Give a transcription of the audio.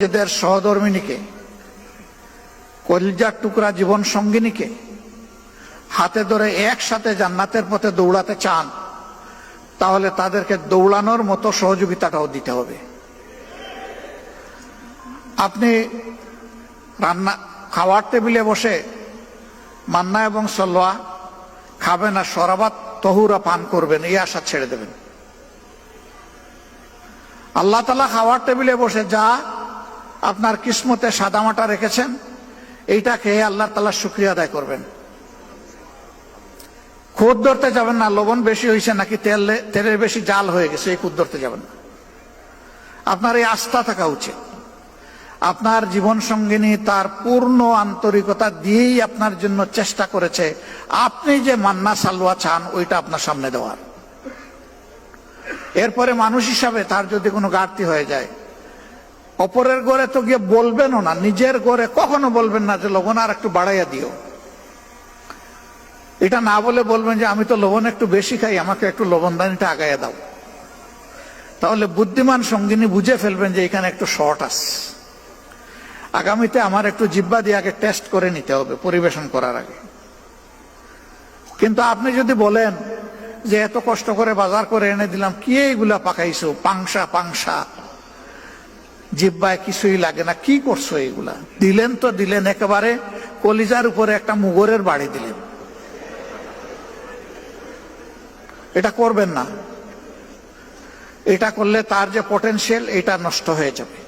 নিজেদের সহধর্মিণীকে, কলিজার টুকরা জীবন সঙ্গিনীকে হাতে ধরে একসাথে জান্নাতের পথে দৌড়াতে চান, তাহলে তাদেরকে দৌড়ানোর মতো সহযোগিতাটাও দিতে হবে। আপনি খাওয়ার টেবিলে বসে মান্না এবং সলোয়া খাবেন আর শরাবাত তহুরা পান করবেন, এই আশা ছেড়ে দেবেন। আল্লাহ তাআলা খাওয়ার টেবিলে বসে যা আপনার কিসমতে সাদামাটা রেখেছেন, এইটা খেয়ে আল্লাহ তাআলার শুকরিয়া আদায় করবেন। খুদ ধরতে যাবেন না, লবণ বেশি হয়েছে নাকি তেলের বেশি জাল হয়ে গেছে, এই খুদ ধরতে যাবেন না। আপনার এই আস্থা থাকা উচিত। আপনার জীবন সঙ্গিনী তার পূর্ণ আন্তরিকতা দিয়েই আপনার জন্য চেষ্টা করেছে আপনি যে মান্না সালোয়া চান ওইটা আপনার সামনে দেওয়ার। এরপরে মানুষ হিসাবে তার যদি কোনো ঘাটতি হয়ে যায়, অপরের ঘরে তো গিয়ে বলবেনও না, নিজের ঘরে কখনো বলবেন না যে লবণ আর একটু বাড়াইয়া দিও। এটা না বলে বলবেন যে আমি তো লবণ একটু বেশি খাই, আমাকে একটু লবণদানিটা আগাইয়া দাও। তাহলে বুদ্ধিমান সঙ্গিনী বুঝে ফেলবেন যে এখানে একটু শর্ট আছে, আগামীতে আমার একটু জিহ্বা দিয়ে আগে টেস্ট করে নিতে হবে পরিবেশন করার আগে। কিন্তু আপনি যদি বলেন যে এত কষ্ট করে বাজার করে এনে দিলাম, কি এইগুলা পাকাইছো, পাংশা, জিহ্বায় কিছুই লাগে না, কি করছো এইগুলা, দিলেন তো দিলেন একেবারে কলিজার উপরে একটা মুগরের বাড়ি দিলেন। এটা করবেন না। এটা করলে তার যে পটেনশিয়াল এটা নষ্ট হয়ে যাবে।